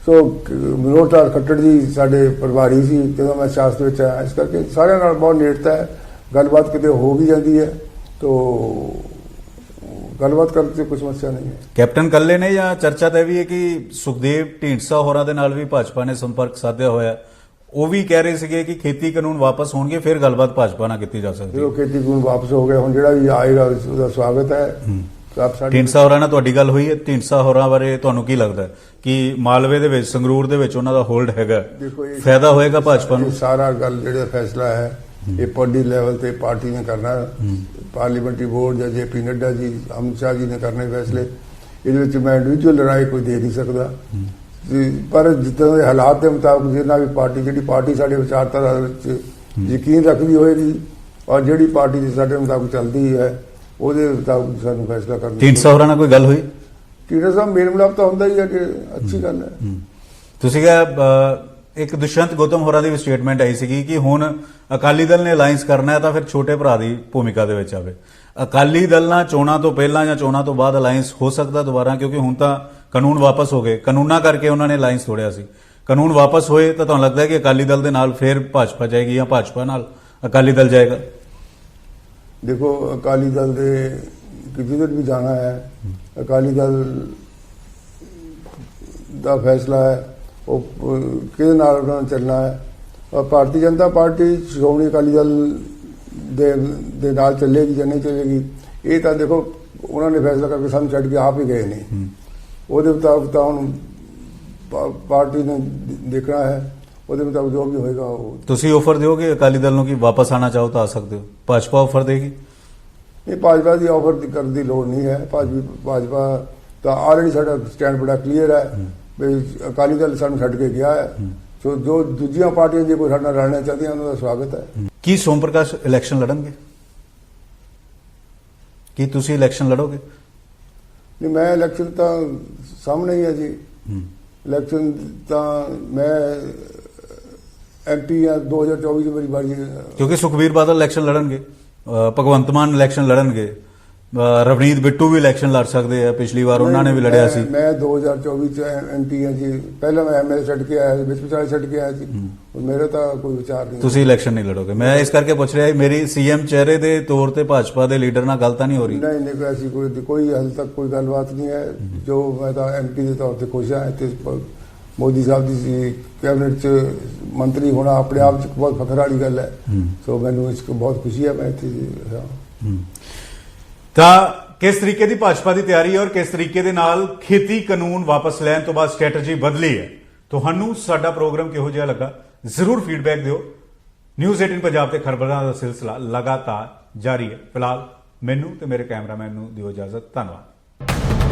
ਸੋ ਮਨੋਹਰ ਲਾਲ ਖੱਟਰ ਜੀ ਸਾਡੇ ਪਰਿਵਾਰੀ ਸੀ ਜਦੋਂ ਮੈਂ ਸਿਆਸਤ ਵਿੱਚ ਆਇਆ, ਇਸ ਕਰਕੇ ਸਾਰਿਆਂ ਨਾਲ ਬਹੁਤ ਨੇੜਤਾ ਹੈ। ਗੱਲਬਾਤ ਕਿਤੇ ਹੋ ਵੀ ਜਾਂਦੀ ਹੈ ਤਾਂ ਗੱਲਬਾਤ ਕਰਨ 'ਚ ਕੋਈ ਸਮੱਸਿਆ ਨਹੀਂ ਹੈ। ਕੈਪਟਨ ਕੱਲੇ ਨੇ ਜਾਂ ਚਰਚਾ ਤਾਂ ਇਹ ਵੀ ਹੈ ਕਿ ਸੁਖਦੇਵ ਢੀਂਡਸਾ ਹੋਰਾਂ ਦੇ ਨਾਲ ਵੀ ਭਾਜਪਾ ਨੇ ਸੰਪਰਕ ਸਾਧਿਆ ਹੋਇਆ, ਉਹ ਵੀ ਕਹਿ ਰਹੇ ਸੀਗੇ ਕਿ ਖੇਤੀ ਕਾਨੂੰਨ ਵਾਪਸ ਹੋਣਗੇ ਫਿਰ ਗੱਲਬਾਤ ਭਾਜਪਾ ਨਾਲ ਕੀਤੀ ਜਾ ਸਕਦੀ ਹੈ। ਖੇਤੀ ਕਾਨੂੰਨ ਵਾਪਸ ਹੋ ਗਏ, ਹੁਣ ਜਿਹੜਾ ਵੀ ਆਏਗਾ ਉਹਦਾ ਸਵਾਗਤ ਹੈ। ਢੀਂਡਸਾ ਹੋਰਾਂ ਨਾਲ ਤੁਹਾਡੀ ਗੱਲ ਹੋਈ ਹੈ? ਢੀਂਡਸਾ ਹੋਰਾਂ ਬਾਰੇ ਤੁਹਾਨੂੰ ਕੀ ਲੱਗਦਾ ਕਿ ਮਾਲਵੇ ਦੇ ਵਿੱਚ, ਸੰਗਰੂਰ ਦੇ ਵਿੱਚ ਉਹਨਾਂ ਦਾ ਹੋਲਡ ਹੈਗਾ, ਫਾਇਦਾ ਹੋਏਗਾ ਭਾਜਪਾ ਨੂੰ? ਸਾਰਾ ਗੱਲ ਜਿਹੜਾ ਫੈਸਲਾ ਹੈ ਇਹ ਪਾਰਟੀ ਲੈਵਲ ਤੇ ਪਾਰਟੀ ਨੇ ਕਰਨਾ, ਪਾਰਲੀਮੈਂਟਰੀ ਬੋਰਡ ਜਾਂ JP ਨੱਡਾ ਜੀ, ਅਮਿਤ ਸ਼ਾਹ ਜੀ ਨੇ ਕਰਨੇ ਫੈਸਲੇ। ਇਹਦੇ ਵਿੱਚ ਮੈਂ ਇੰਡੀਵਿਜੂਅਲ ਰਾਏ ਕੋਈ ਦੇ ਨਹੀਂ ਸਕਦਾ, ਪਰ ਜਿੱਦਾਂ ਦੇ ਹਾਲਾਤ ਦੇ ਮੁਤਾਬਕ ਜਿਹਨਾਂ ਵੀ ਪਾਰਟੀ, ਜਿਹੜੀ ਪਾਰਟੀ ਸਾਡੇ ਵਿਚਾਰਧਾਰਾ ਵਿੱਚ ਯਕੀਨ ਰੱਖਦੀ ਹੋਏਗੀ ਔਰ ਜਿਹੜੀ ਪਾਰਟੀ ਦੀ ਸਾਡੇ ਮੁਤਾਬਕ ਚੱਲਦੀ ਹੈ ਉਹਦੇ ਮੁਤਾਬਕ ਸਾਨੂੰ ਫੈਸਲਾ ਕਰਨਾ। ਢੀਂਡਸਾ ਹੋਰਾਂ ਨਾਲ ਕੋਈ ਗੱਲ ਹੋਈ? ਢੀਂਡਸਾ ਸਾਹਿਬ ਮੇਲ ਮਿਲਾਪ ਤਾਂ ਹੁੰਦਾ ਹੀ ਹੈ, ਕਿ ਅੱਛੀ ਗੱਲ ਹੈ। ਤੁਸੀਂ ਕਿਹਾ ਇੱਕ ਦੁਸ਼ਯੰਤ ਗੌਤਮ ਹੋਰਾਂ ਦੀ ਵੀ ਸਟੇਟਮੈਂਟ ਆਈ ਸੀਗੀ ਕਿ ਹੁਣ ਅਕਾਲੀ ਦਲ ਨੇ ਅਲਾਈਅੰਸ ਕਰਨਾ ਹੈ ਤਾਂ ਫਿਰ ਛੋਟੇ ਭਰਾ ਦੀ ਭੂਮਿਕਾ ਦੇ ਵਿੱਚ ਆਵੇ। ਅਕਾਲੀ ਦਲ ਨਾਲ ਚੋਣਾਂ ਤੋਂ ਪਹਿਲਾਂ ਜਾਂ ਚੋਣਾਂ ਤੋਂ ਬਾਅਦ ਅਲਾਈਅੰਸ ਹੋ ਸਕਦਾ ਦੁਬਾਰਾ, ਕਿਉਂਕਿ ਹੁਣ ਤਾਂ ਕਾਨੂੰਨ ਵਾਪਸ ਹੋ ਗਏ, ਕਾਨੂੰਨਾਂ ਕਰਕੇ ਉਹਨਾਂ ਨੇ ਅਲਾਈਅੰਸ ਤੋੜਿਆ ਸੀ। ਕਾਨੂੰਨ ਵਾਪਸ ਹੋਏ ਤਾਂ ਤੁਹਾਨੂੰ ਲੱਗਦਾ ਹੈ ਕਿ ਅਕਾਲੀ ਦਲ ਦੇ ਨਾਲ ਫਿਰ ਭਾਜਪਾ ਜਾਏਗੀ ਜਾਂ ਭਾਜਪਾ ਨਾਲ ਅਕਾਲੀ ਦਲ ਜਾਏਗਾ? ਦੇਖੋ ਅਕਾਲੀ ਦਲ ਦੇ ਜਿੱਧਰ ਵੀ ਜਾਣਾ ਹੈ, ਅਕਾਲੀ ਦਲ ਦਾ ਫੈਸਲਾ ਹੈ ਉਹ ਕਿਹਦੇ ਨਾਲ ਉਹਨਾਂ ਨੂੰ ਚੱਲਣਾ ਹੈ। ਔਰ ਭਾਰਤੀ ਜਨਤਾ ਪਾਰਟੀ ਸ਼੍ਰੋਮਣੀ ਅਕਾਲੀ ਦਲ ਦੇ ਨਾਲ ਚੱਲੇਗੀ ਜਾਂ ਨਹੀਂ ਚੱਲੇਗੀ, ਇਹ ਤਾਂ ਦੇਖੋ ਉਹਨਾਂ ਨੇ ਫੈਸਲਾ ਕਰਕੇ ਸਾਨੂੰ ਛੱਡ ਕੇ ਆਪ ਹੀ ਗਏ ਨੇ। ਉਹਦੇ ਮੁਤਾਬਕ ਤਾਂ ਹੁਣ ਪਾਰਟੀ ਨੇ ਦੇਖਣਾ ਹੈ, ਉਹਦੇ ਮੁਤਾਬਕ ਜੋ ਵੀ ਹੋਏਗਾ ਉਹ। ਤੁਸੀਂ ਆਫਰ ਦਿਓਗੇ ਅਕਾਲੀ ਦਲ ਨੂੰ ਕਿ ਵਾਪਸ ਆਣਾ ਚਾਹੋ ਤਾਂ ਆ ਸਕਦੇ ਹੋ? ਭਾਜਪਾ ਆਫਰ ਦੇਗੀ? ਇਹ ਭਾਜਪਾ ਦੀ ਆਫਰ ਕਰਨ ਦੀ ਲੋੜ ਨਹੀਂ ਹੈ। ਭਾਜਪਾ ਤਾਂ ਆਲਰੇਡੀ ਸਾਡਾ ਸਟੈਂਡ ਬੜਾ ਕਲੀਅਰ ਹੈ ਵੀ ਅਕਾਲੀ ਦਲ ਸਾਨੂੰ ਛੱਡ ਕੇ ਗਿਆ ਹੈ। ਸੋ ਜੋ ਦੂਜੀਆਂ ਪਾਰਟੀਆਂ ਜੇ ਕੋਈ ਸਾਡੇ ਨਾਲ ਲੜਨਾ ਚਾਹਦੀਆਂ ਉਹਨਾਂ ਦਾ ਸਵਾਗਤ ਹੈ। ਕੀ ਸੋਮ ਪ੍ਰਕਾਸ਼ ਇਲੈਕਸ਼ਨ ਲੜਨਗੇ? ਕੀ ਤੁਸੀਂ ਇਲੈਕਸ਼ਨ ਲੜੋਗੇ? ਨਹੀਂ, ਮੈਂ ਇਲੈਕਸ਼ਨ ਤਾਂ ਸਾਹਮਣੇ ਹੀ ਹੈ ਜੀ। ਇਲੈਕਸ਼ਨ ਤਾਂ ਮੈਂ ਐਮਪੀ ਆ 2024 ਦੀ ਮੇਰੀ ਵਾਰੀ ਕਿਉਂਕਿ ਸੁਖਬੀਰ ਬਾਦਲ ਇਲੈਕਸ਼ਨ ਲੜਨਗੇ, ਭਗਵੰਤ ਮਾਨ ਇਲੈਕਸ਼ਨ ਲੜਨਗੇ, ਰਵਨੀਤ ਬਿੱਟੂ ਵੀ ਇਲੈਕਸ਼ਨ ਲੜ ਸਕਦੇ ਆ, ਪਿਛਲੀ ਵਾਰ ਉਹਨਾਂ ਨੇ ਵੀ ਲੜਿਆ ਸੀ। ਮੈਂ 2024 ਚ ਐਮਪੀ ਆ ਜੀ, ਪਹਿਲਾਂ ਮੈਂ ਐਮਐਲਏ ਛੱਡ ਕੇ ਆਇਆ ਸੀ, ਵਿੱਚ ਵਿਚਾਲੇ ਛੱਡ ਕੇ ਆਇਆ ਸੀ, ਮੇਰਾ ਤਾਂ ਕੋਈ ਵਿਚਾਰ ਨਹੀਂ। ਤੁਸੀਂ ਇਲੈਕਸ਼ਨ ਨਹੀਂ ਲੜੋਗੇ? ਮੈਂ ਇਸ ਕਰਕੇ ਪੁੱਛ ਰਿਹਾ, ਮੇਰੀ ਸੀਐਮ ਚਿਹਰੇ ਦੇ ਤੌਰ ਤੇ ਭਾਜਪਾ ਦੇ ਲੀਡਰ ਨਾਲ ਗੱਲ ਤਾਂ ਨਹੀਂ ਹੋ ਰਹੀ? ਨਹੀਂ ਨਹੀਂ, ਐਸੀ ਕੋਈ ਹਾਲੇ ਤੱਕ ਕੋਈ ਗੱਲਬਾਤ ਨਹੀਂ ਹੈ। ਜੋ ਮੈਂ ਤਾਂ ਐਮਪੀ ਦੇ ਤੌਰ ਤੇ ਖੁਸ਼ ਹਾਂ। ਇੱਥੇ ਮੋਦੀ ਸਾਹਿਬ ਦੀ ਕੈਬਨਿਟ ਚ ਮੰਤਰੀ ਹੋਣਾ ਆਪਣੇ ਆਪ ਚ ਬਹੁਤ ਫਖਰ ਵਾਲੀ ਗੱਲ ਹੈ। ਸੋ ਮੈਨੂੰ ਇਸ ਤੋਂ ਬਹੁਤ ਖੁਸ਼ੀ ਹੈ, ਮੈਂ ਇੱਥੇ ਹਾਂ। ਤਾਂ ਕਿਸ ਤਰੀਕੇ ਦੀ ਭਾਜਪਾ ਦੀ ਤਿਆਰੀ ਹੈ ਔਰ ਕਿਸ ਤਰੀਕੇ ਦੇ ਨਾਲ ਖੇਤੀ ਕਾਨੂੰਨ ਵਾਪਸ ਲੈਣ ਤੋਂ ਬਾਅਦ ਸਟ੍ਰੈਟਜੀ ਬਦਲੀ ਹੈ, ਤੁਹਾਨੂੰ ਸਾਡਾ ਪ੍ਰੋਗਰਾਮ ਕਿਹੋ ਜਿਹਾ ਲੱਗਾ ਜ਼ਰੂਰ ਫੀਡਬੈਕ ਦਿਓ। ਨਿਊਜ਼ 18 ਪੰਜਾਬ ਤੇ ਖਬਰਾਂ ਦਾ ਸਿਲਸਿਲਾ ਲਗਾਤਾਰ ਜਾਰੀ ਹੈ। ਫਿਲਹਾਲ ਮੈਨੂੰ ਤੇ ਮੇਰੇ ਕੈਮਰਾਮੈਨ ਨੂੰ ਦਿਓ ਇਜਾਜ਼ਤ। ਧੰਨਵਾਦ।